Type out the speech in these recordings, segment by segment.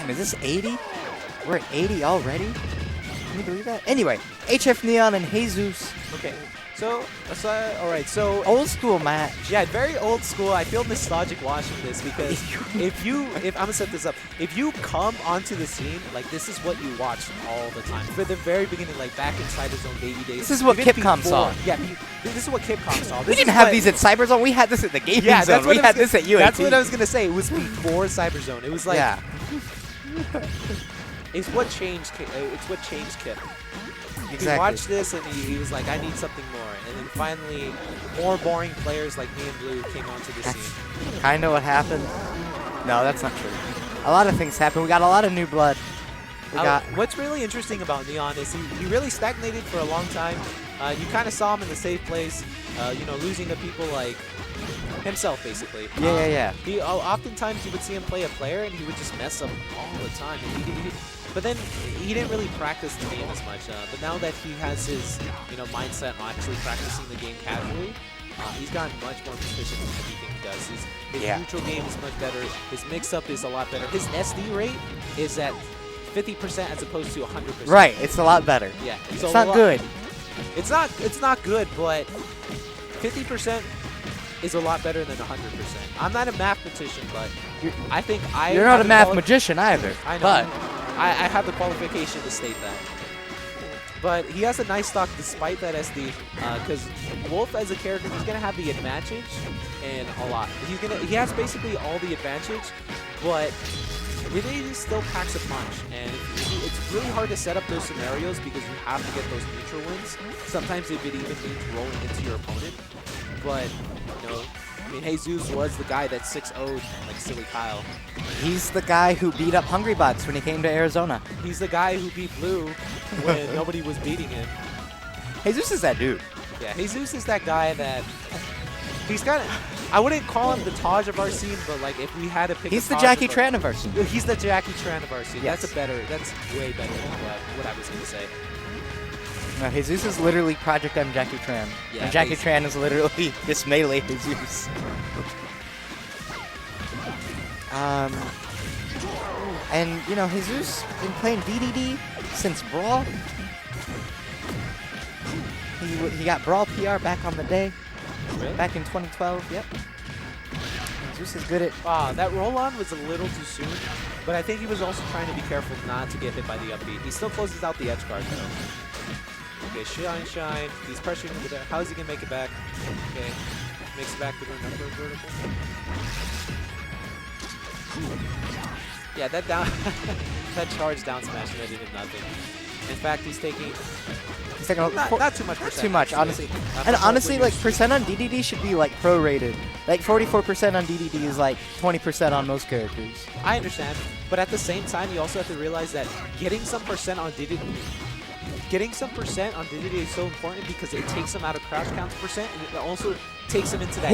Damn, is this 80? We're at 80 already? Can you believe that? Anyway, HF Neon and Heysuess. Okay. So, all right. So Old school match. yeah, very old school. I feel nostalgic watching this because if I'm gonna set this up, if you come onto the scene, like this is what you watch all the time. For the very beginning, like back in Cyberzone baby days. This is what even Capcom before- saw. Yeah, this is what Capcom saw. We didn't have these at Cyberzone. We had this at the gaming zone. We had this at UAT. That's what I was gonna say. It was before Cyberzone. It was like yeah. it's what changed. It's what changed Kip. Exactly. He watched this and he was like, I need something more. And then finally, more boring players like me and Blue came onto the scene. Kind of what happened. No, that's not true. A lot of things happened. We got a lot of new blood. What's really interesting about Neon is he really stagnated for a long time. You kind of saw him in the safe place, you know, losing to people like himself, basically. Yeah. Oftentimes you would see him play a player and he would just mess up all the time. And but then he didn't really practice the game as much. But now that he has his, you know, mindset on actually practicing the game casually, he's gotten much more proficient in everything he does. His neutral game is much better. His mix-up is a lot better. His SD rate is at 50% as opposed to 100%. Right, it's a lot better. Yeah, It's not good. It's not good, but 50% is a lot better than 100%. I'm not a mathematician, but I think You're not a math magician either. I know. But I have the qualification to state that. But he has a nice stock despite that SD, because Wolf as a character, he's gonna have the advantage and a lot. He has basically all the advantage, but DDD still packs a punch, and it's really hard to set up those scenarios because you have to get those neutral wins. Sometimes if it even means rolling into your opponent, but you know. I mean, Heysuess was the guy that 6-0'd like Silly Kyle. he's the guy who beat up Hungry Bots when he came to Arizona. He's the guy who beat Blue when nobody was beating him. Heysuess is that dude. Yeah, Heysuess is that guy that he's kind of. I wouldn't call him the Taj of our scene, but like if we had to pick, He's a the Taj Jackie of our- Tran of our scene. He's the Jackie Tran of our scene. Yes. That's way better than what I was gonna say. No, Heysuess is literally Project M Jackie Tran. Yeah, and Jackie Tran is literally this melee Heysuess. And, you know, Heysuess been playing DDD since Brawl. He got Brawl PR back on the day. Really? Back in 2012, yep. Heysuess is good at... That roll-on was a little too soon, but I think he was also trying to be careful not to get hit by the upbeat. He still closes out the edge guard, though. Okay, shine. He's pressuring over there. How is he going to make it back? Okay, makes it back to the number vertical. Yeah, that down, that charge down smash netted him nothing. In fact, he's taking not too much percent. Too much, honestly. Not And for honestly, like, winners. percent on DDD should be, like, prorated. Like, 44% on DDD is, like, 20% on most characters. I understand, but at the same time, you also have to realize that getting some percent on DDD is so important because it takes him out of crouch counter percent, and it also takes him into that.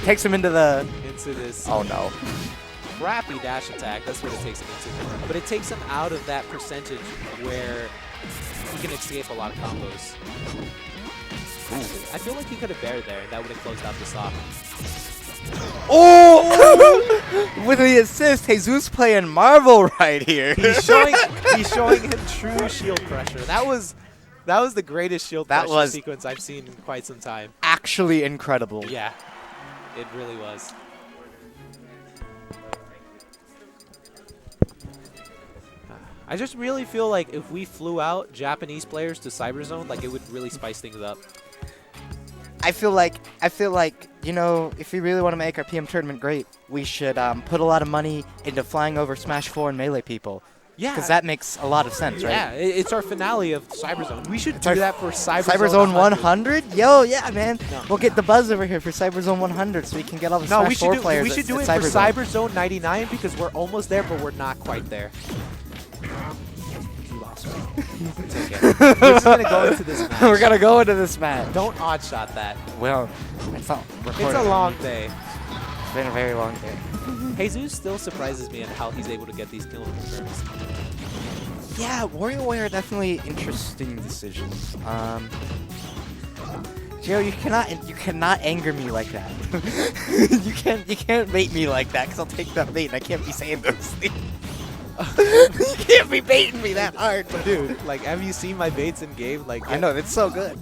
Takes him into the... Into this Oh, no. crappy dash attack. That's what it takes him into. But it takes him out of that percentage where he can escape a lot of combos. I feel like he could have bared there, and that would have closed out the stock. Oh! With the assist, Heysuess playing Marvel right here. He's showing him true shield pressure. That was the greatest shield pressure sequence I've seen in quite some time. Actually incredible. Yeah, it really was. I just really feel like if we flew out Japanese players to Cyberzone, like it would really spice things up. I feel like, you know, if we really want to make our PM tournament great, we should put a lot of money into flying over Smash 4 and Melee people. Yeah. Because that makes a lot of sense, right? Yeah, it's our finale of Cyberzone. We should do that for Cyberzone 100? Yo, yeah, man. No. We'll get the buzz over here for Cyberzone 100 so we can get all the Smash 4 players we should do it for Cyberzone 99 because we're almost there, but we're not quite there. You lost, right? It's okay. We're just going to go into this match. We're going to go into this match. Don't odd shot that. Well, it's not recorded. It's a long day. It's been a very long day. Heysuess still surprises me at how he's able to get these kill confirms. Yeah, WarioWare definitely interesting decisions. Joe, you cannot anger me like that. you can't bait me like that, because I'll take that bait and I can't be saying those things. You can't be baiting me that hard, Dude, like, have you seen my baits in game? Like, I know, it's so good.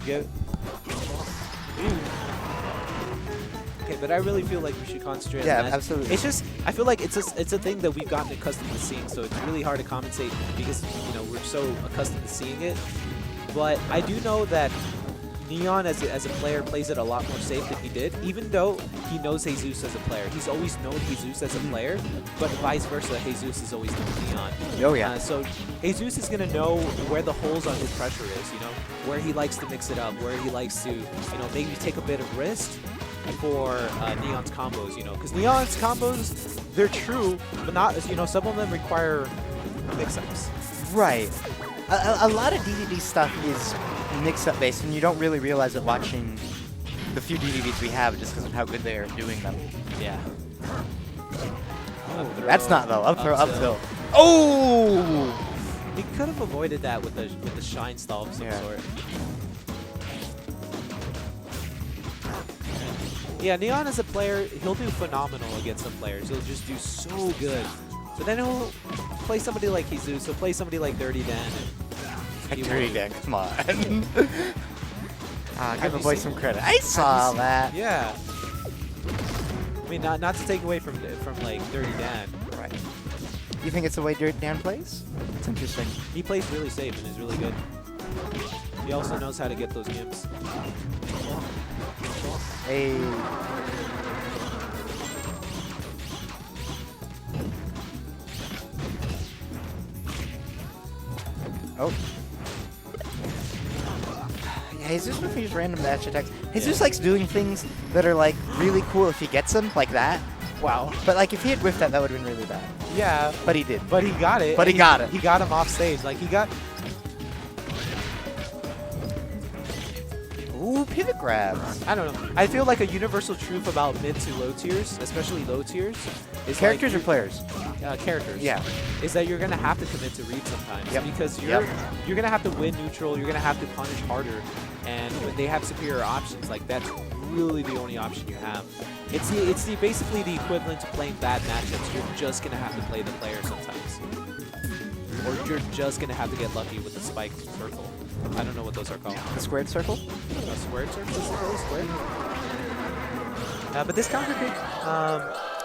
Okay, but I really feel like we should concentrate Yeah, on that. absolutely. It's just, I feel like it's a thing that we've gotten accustomed to seeing, so it's really hard to compensate because, you know, we're so accustomed to seeing it. But I do know that Neon as a player plays it a lot more safe than he did, even though he knows Heysuess as a player. He's always known Heysuess as a player, but vice versa, Heysuess has always known Neon. Oh, yeah. So Heysuess is going to know where the holes on his pressure is, you know, where he likes to mix it up, where he likes to, you know, maybe take a bit of risk for Neon's combos, you know, because Neon's combos, they're true, but not, you know, some of them require mix-ups. Right. A lot of DDD stuff is mix-up based, and you don't really realize it watching the few DDDs we have just because of how good they are doing them. Yeah. That's not though. Up throw, up tilt. Oh! He could have avoided that with the shine stall of some sort. Yeah, Neon as a player, he'll do phenomenal against some players. He'll just do so good. But then he'll play somebody like Heysuess, he'll play somebody like Dirty Dan. Like Dirty Dan, come on. Give the boy some credit. I saw that. Yeah. I mean, not to take away from like Dirty Dan. Right. You think it's the way Dirty Dan plays? It's interesting. He plays really safe and is really good. He also knows how to get those gimps. Hey. Oh. Yeah, Heysuess with these random dash attacks. Heysuess likes doing things that are like really cool if he gets them, like that. Wow. But like if he had whiffed that, that would have been really bad. Yeah. But he did. But he got it. But he got it. He got him off stage. Like he got. Ooh, pivot grabs. I don't know. I feel like a universal truth about mid to low tiers, especially low tiers, is Characters like or players? Characters. Yeah. Is that you're gonna have to commit to read sometimes because Yep. you're gonna have to win neutral. You're gonna have to punish harder, and when they have superior options, like that's really the only option you have. It's basically the equivalent to playing bad matchups. You're just gonna have to play the player sometimes, or you're just gonna have to get lucky with the spike circle. I don't know what those are called. The squared circle? A squared circle? Is it really squared? But this counter pick,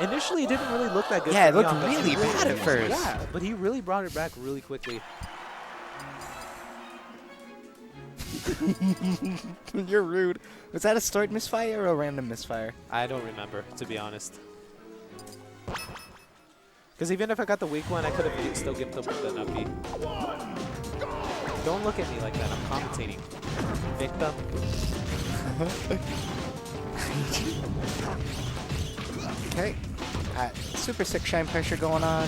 initially it didn't really look that good. Yeah, it for looked Neon, but really bad at first. Yeah, but he really brought it back really quickly. You're rude. Was that a stored misfire or a random misfire? I don't remember, to be honest. Because even if I got the weak one, I could have still given them the up B. Don't look at me like that. I'm commentating. Victim. Okay. Super sick shine pressure going on.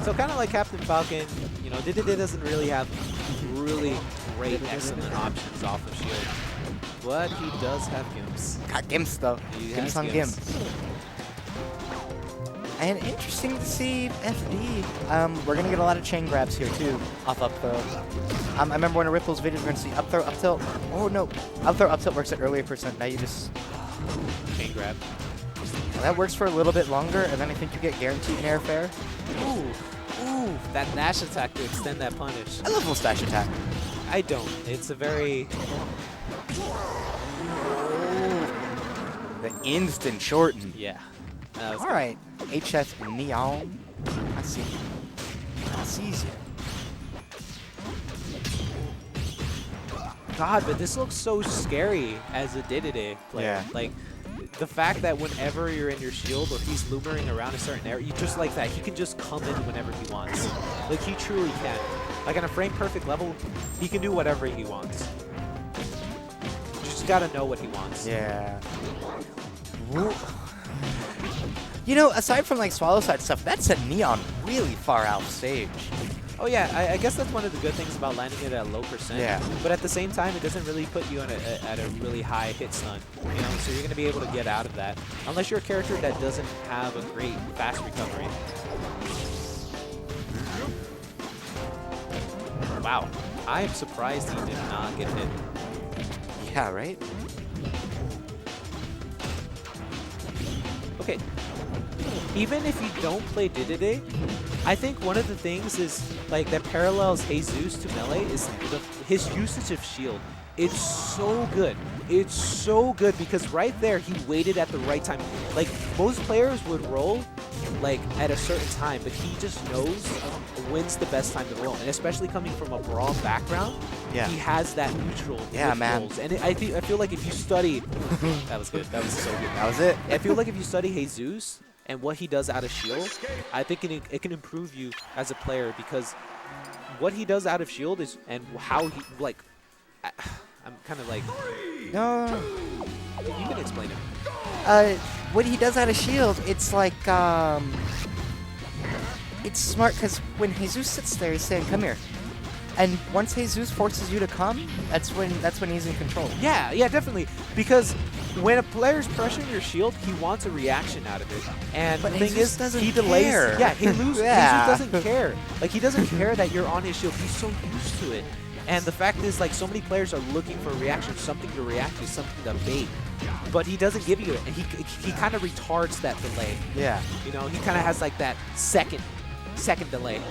So kind of like Captain Falcon, you know, DDD doesn't really have really great, excellent options off of shield. But he does have gimps. Got gimps though. He Gimps has on gimps. gimps. And interesting to see FD. We're gonna get a lot of chain grabs here too, off up throw. I remember one of Ripple's videos, we're gonna see up throw, up tilt. Oh no, up throw, up tilt works at earlier percent. Now you just Chain grab. that works for a little bit longer, and then I think you get guaranteed an airfare. Ooh, that dash attack to extend that punish. I love dash attack. I don't. It's a very... The instant shorten. Yeah. All right, HF Neon. I see. I see you. God, but this looks so scary as a DDD player. Yeah. Like, the fact that whenever you're in your shield or he's lumbering around a certain area, you just like that. He can just come in whenever he wants. Like, he truly can. Like, on a frame-perfect level, he can do whatever he wants. You just gotta know what he wants. Yeah. You know, aside from like swallow side stuff, that sent Neon really far out stage. Oh yeah, I guess that's one of the good things about landing it at a low percent. Yeah. But at the same time, it doesn't really put you at a really high hit stun. You know, so you're gonna be able to get out of that, unless you're a character that doesn't have a great fast recovery. Wow, I am surprised he did not get hit. Yeah, right? Okay. Even if you don't play DDD, I think one of the things is like that parallels Heysuess to Melee is his usage of shield. It's so good. It's so good because right there he waited at the right time. Like most players would roll like at a certain time, but he just knows when's the best time to roll. And especially coming from a brawl background, Yeah. he has that neutral Yeah, man. rolls. And I feel like if you study, that was good. That was so good. That was it. I feel like if you study Heysuess and what he does out of shield, I think it can improve you as a player because what he does out of shield is and how he like. I'm kind of like. No. You can explain it. What he does out of shield, it's like it's smart because when Heysuess sits there, he's saying, "Come here," and once Heysuess forces you to come, that's when he's in control. Yeah, yeah, definitely. Because when a player's pressuring your shield, he wants a reaction out of it. And But the thing Heysuess is, doesn't he delays. care. Yeah, Heysuess Yeah. doesn't care. Like he doesn't care that you're on his shield. He's so used to it. And the fact is, like, so many players are looking for a reaction, something to react to, something to bait. But he doesn't give you it, and he kind of retards that delay. Yeah. You know, he kind of has like that second delay.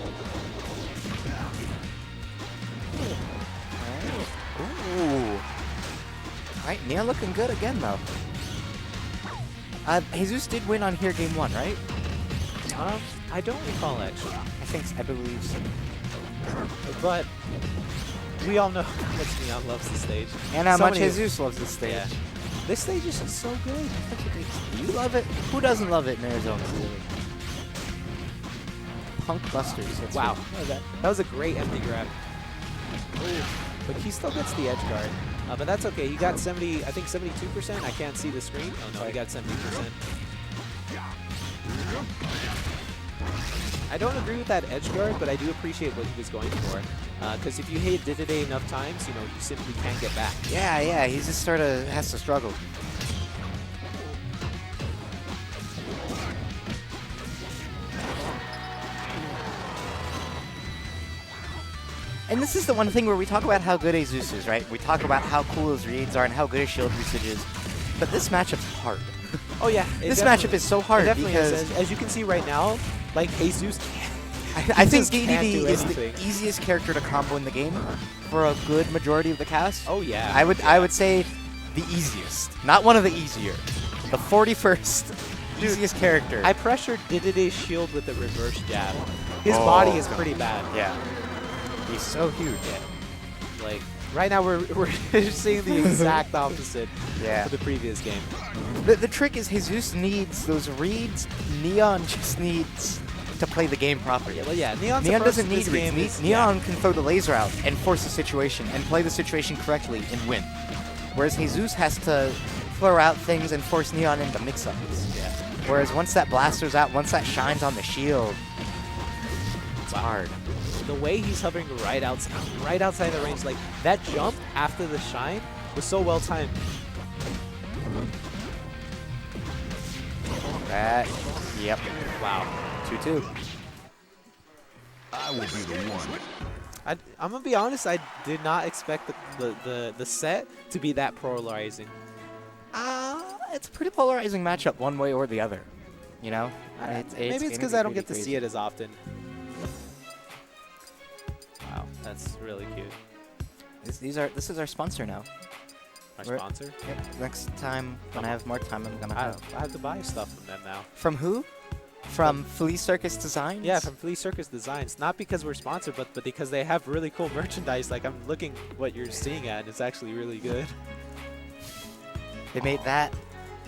Ooh. Alright, Nia looking good again, though. Heysuess did win on here game 1, right? I don't recall actually, I believe so. but we all know how much Neon loves the stage. And how So much many- Heysuess loves this stage. Yeah. This stage is just so good. You love it? Who doesn't love it in Arizona? Punk Busters. That's Wow, what- that was a great empty grab. Ooh. But he still gets the edge guard. But that's okay. He got 70, I think 72%. I can't see the screen. Oh no, he got 70%. I don't agree with that edge guard, but I do appreciate what he was going for. Because if you hit DDD enough times, you know, you simply can't get back. Yeah, he just sort of has to struggle. And this is the one thing where we talk about how good Heysuess is, right? We talk about how cool his reads are and how good his shield usage is. But this matchup's hard. Oh yeah, This matchup is so hard it definitely because is. As you can see right now, like Heysuess I think just can't DDD do is anything. the easiest character to combo in the game for a good majority of the cast. Oh yeah. I would say the easiest, not one of the easier. The 41st easiest character. I pressured DDD's shield with a reverse jab. His body is God. pretty bad. Yeah. He's so huge. Yeah. Like right now we're seeing the exact opposite Yeah. of the previous game. The trick is Heysuess needs those reads. Neon just needs to play the game properly. Yeah, well, yeah. Neon doesn't need reads. Neon can throw the laser out and force the situation and play the situation correctly and win. Whereas Heysuess has to throw out things and force Neon into mix-ups. Yeah. Whereas once that blaster's out, once that shines on the shield, it's hard. The way he's hovering right outside the range, like that jump after the shine was so well timed. That, yep. Wow. 2-2. I will be the one. I'm gonna be honest. I did not expect the set to be that polarizing. It's a pretty polarizing matchup, one way or the other. You know, Maybe it's because I don't get to see it as often. Wow, that's really cute. This is our sponsor now. Our We're- sponsor. Yep. Next time when I have more time, I'm gonna have. I have to buy stuff from them now. From who? From Flea Circus Designs? Yeah, from Flea Circus Designs. Not because we're sponsored, but because they have really cool merchandise. Like I'm looking what you're seeing at, and it's actually really good. They made that.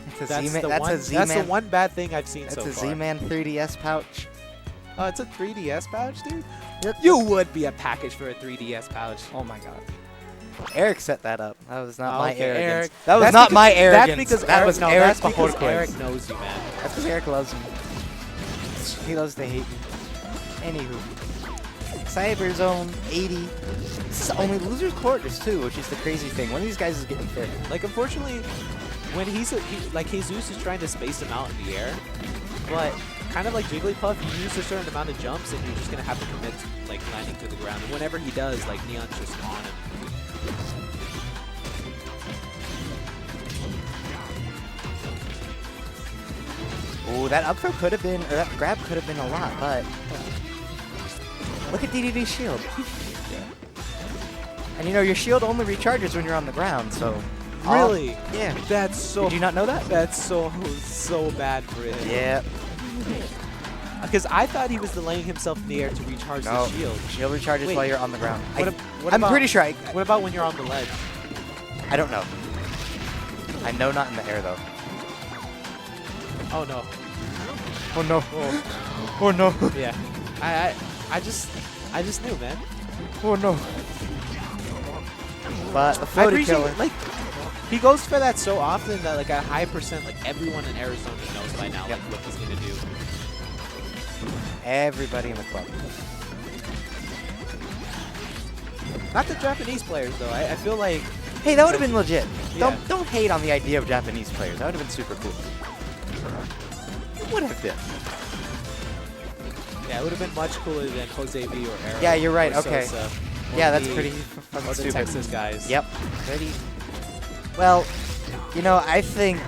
It's a That's Z-Man. the That's one. a That's Z-Man. the one bad thing I've seen That's so a far. Z-Man 3DS pouch. Oh, it's a 3DS pouch, dude. Yep. You would be a package for a 3DS pouch. Oh my god. Eric set that up. That was not my Okay, arrogance. Eric. That was That's not because- my arrogance. That's because that Eric, was no, Eric that's because Bajorquez. Eric knows you, man. That's because Eric loves me. He loves to hate me. Anywho. Cyberzone 80. This is only losers quarters too, which is the crazy thing. One of these guys is getting fit. Like, unfortunately, when like Heysuess is trying to space him out in the air, but kind of like Jigglypuff, you use a certain amount of jumps, and you're just gonna have to commit to, like, landing to the ground. And whenever he does, like, Neon's just on him. Oh, that up throw could have been, or that grab could have been a lot, but look at DDD's shield. And you know, your shield only recharges when you're on the ground, so. Really? Yeah. That's so. Did you not know that? That's so bad for him. Yeah. Because I thought he was delaying himself in the air to recharge No. the shield. Shield recharges Wait. while you're on the ground. What I'm about- pretty sure. What about when you're on the ledge? I don't know. I know not in the air though. Oh no. Oh no. Oh, Oh no. yeah. I just knew, man. Oh no. But the I floaty appreciate killer. like he goes for that so often that like a high percent, like everyone in Arizona knows by now like what he's gonna do. Everybody in the club. Not the Japanese players though. I feel like Hey, that would have been legit. Yeah. Don't hate on the idea of Japanese players. That would have been super cool. It would have been. yeah, it would have been much cooler than Jose V or Arrow. Yeah, you're right, or okay. Sosa, Yeah, or that's the- pretty fucking Or the stupid. Texas guys. Yep. Pretty. Well, you know, I think,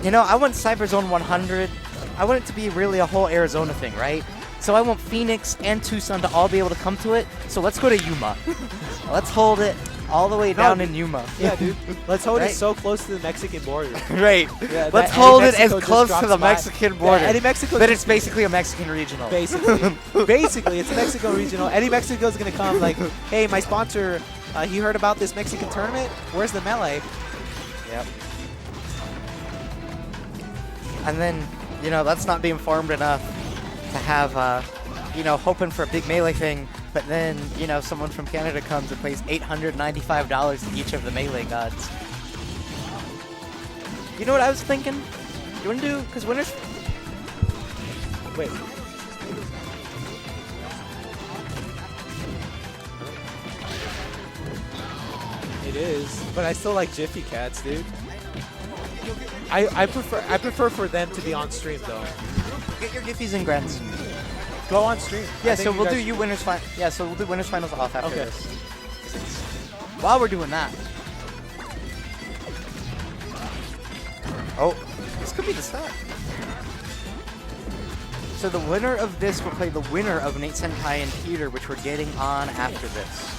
you know, I want Cyber Zone 100. I want it to be really a whole Arizona thing, right? So I want Phoenix and Tucson to all be able to come to it. So let's go to Yuma. Let's hold it all the way down in Yuma. Yeah, dude. Let's hold Right? it so close to the Mexican border. Right. Yeah, Let's that hold Eddie it as Mexico just close to drops the by. Mexican border. Yeah, Eddie Mexico That just- it's basically a Mexican regional. Basically, it's a Mexico regional. Eddie Mexico's gonna come like, hey, my sponsor, he heard about this Mexican tournament. Where's the melee? Yep. And then, you know, that's not being farmed enough to have, you know, hoping for a big melee thing, but then, you know, someone from Canada comes and pays $895 to each of the melee gods. You know what I was thinking? You want to do, because winners... Wait. It is, but I still like Jiffy Cats, dude. I prefer for them to be on stream though. Get your Giffies and Grants. Go on stream. Yeah, I think so we'll do guys- you winners final. Yeah, so we'll do winners finals off after Okay. this. While we're doing that. Oh, this could be the start. So the winner of this will play the winner of Nate Senpai and Peter, which we're getting on after this.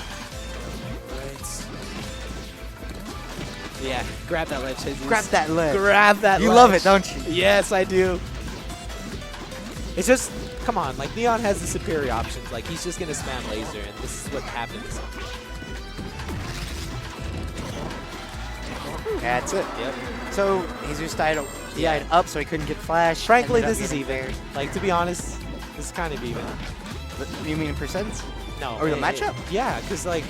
Yeah, grab that ledge, Jesus. Grab that ledge. Grab that You ledge. love it, don't you? Yes, I do. It's just, come on, like Neon has the superior options. Like he's just gonna spam laser, and this is what happens. That's it. Yep. So Jesus died up, so he couldn't get flash. Frankly, Ended up this is getting even. Like to be honest, this is kind of even. there. You mean in percents? No. Or the matchup? Yeah, because like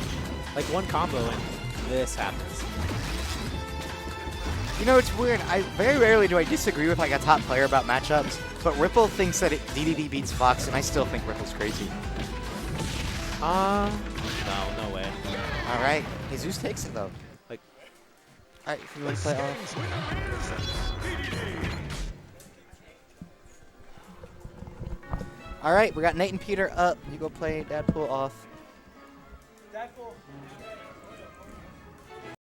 one combo and this happens. You know, it's weird. I very rarely do I disagree with like a top player about matchups, but Ripple thinks that DDD beats Fox, and I still think Ripple's crazy. No way. All right, Jesus takes it though. Like, all right, if you want to play off. All right, we got Nate and Peter up. You go play Dadpool off. Dadpool.